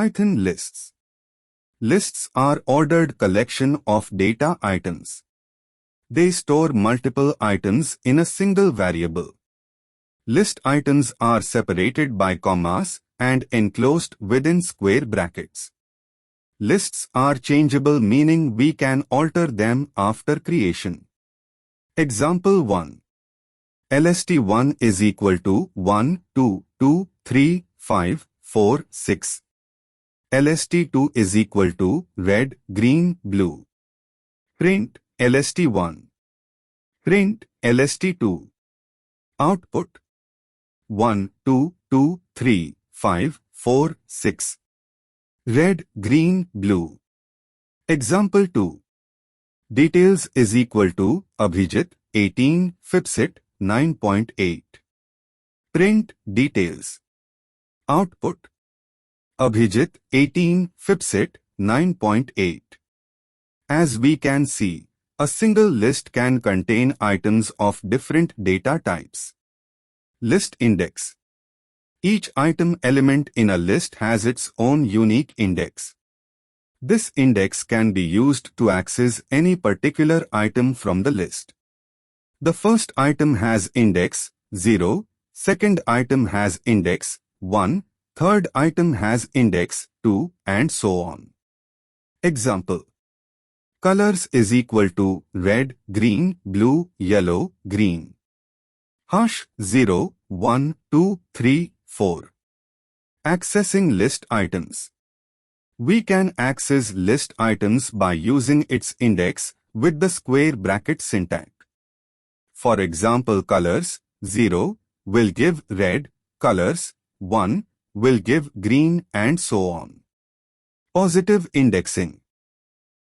Python lists. Lists are ordered collection of data items. They store multiple items in a single variable. List items are separated by commas and enclosed within square brackets. Lists are changeable, meaning we can alter them after creation. Example 1. lst1 is equal to 1, 2, 2, 3, 5, 4, 6. lst2 is equal to red, green, blue. Print lst1. Print lst2. Output 1, 2, 2, 3, 5, 4, 6. Red, green, blue. Example 2. Details is equal to Abhijit, 18, Fipsit, 9.8. Print details. Output Abhijit, 18, Fipsit, 9.8. As we can see, a single list can contain items of different data types. List index. Each item element in a list has its own unique index. This index can be used to access any particular item from the list. The first item has index 0, second item has index 1, third item has index 2, and so on. Example. Colors is equal to red, green, blue, yellow, green. Hash 0, 1, 2, 3, 4. Accessing list items. We can access list items by using its index with the square bracket syntax. For example, colors 0 will give red, colors 1 will give green, and so on. Positive indexing.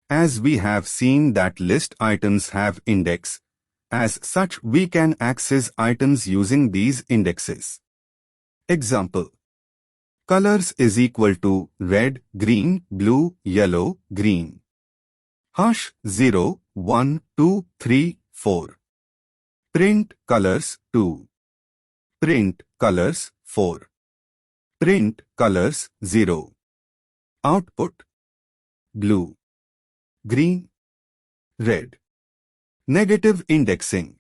As we have seen that list items have index, as such we can access items using these indexes. Example. Colors is equal to red, green, blue, yellow, green. Hash 0, 1, 2, 3, 4. Print colors 2. Print colors 4. Print colors 0. Output blue, green, red. Negative indexing.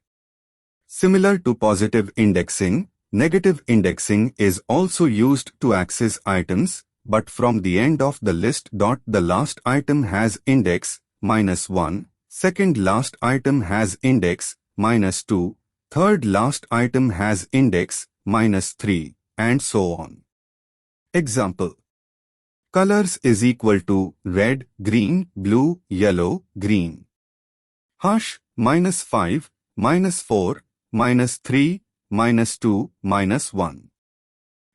Similar to positive indexing, negative indexing is also used to access items, but from the end of the list. The last item has index -1, second last item has index -2, third last item has index -3, and so on. Example. Colors is equal to red, green, blue, yellow, green. Hash -5, -4, -3, -2, -1.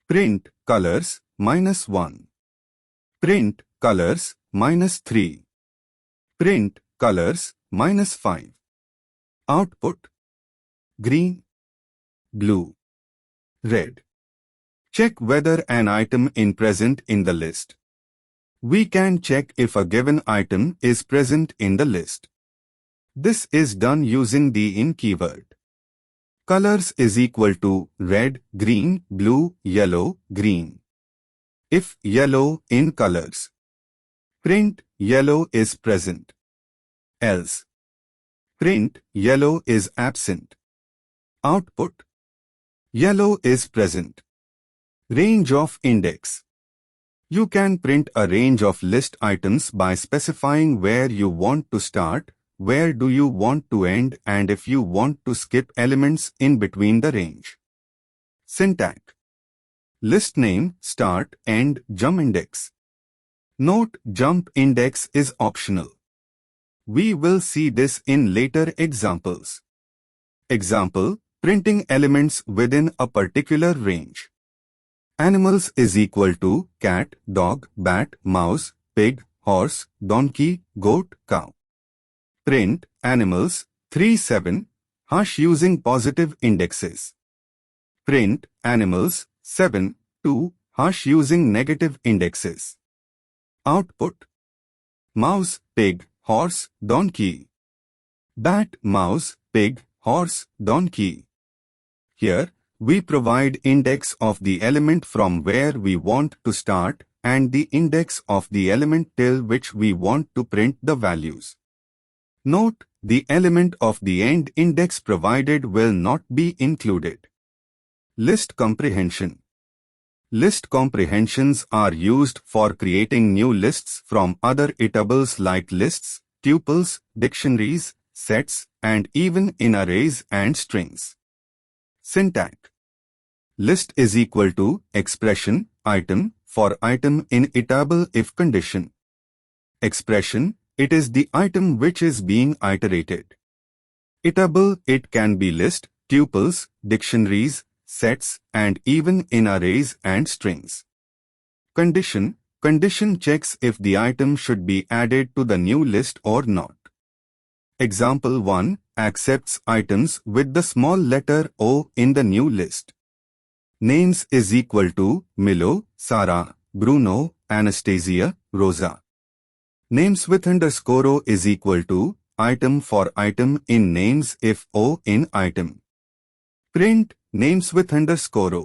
Print colors -1. Print colors -3. Print colors -5. Output green, blue, red. Check whether an item is present in the list. We can check if a given item is present in the list. This is done using the in keyword. Colors is equal to red, green, blue, yellow, green. If yellow in colors, print yellow is present. Else, print yellow is absent. Output yellow is present. Range of index. You can print a range of list items by specifying where you want to start, where do you want to end, and if you want to skip elements in between the range. Syntax. List name, start, end, jump index. Note, jump index is optional. We will see this in later examples. Example, printing elements within a particular range. Animals is equal to cat, dog, bat, mouse, pig, horse, donkey, goat, cow. Print animals 3, 7, hash using positive indexes. Print animals 7, 2, hash using negative indexes. Output mouse, pig, horse, donkey. Bat, mouse, pig, horse, donkey. Here, we provide index of the element from where we want to start and the index of the element till which we want to print the values. Note, the element of the end index provided will not be included. List comprehension. List comprehensions are used for creating new lists from other itables like lists, tuples, dictionaries, sets, and even in arrays and strings. Syntax. List is equal to expression, item, for item in itable if condition. Expression, it is the item which is being iterated. Itable, it can be list, tuples, dictionaries, sets, and even in arrays and strings. Condition, condition checks if the item should be added to the new list or not. Example 1, accepts items with the small letter O in the new list. Names is equal to Milo, Sarah, Bruno, Anastasia, Rosa. Names with underscore O is equal to item for item in names if O in item. Print names with underscore O.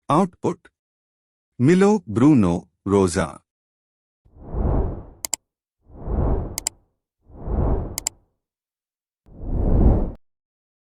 Output: Milo, Bruno, Rosa.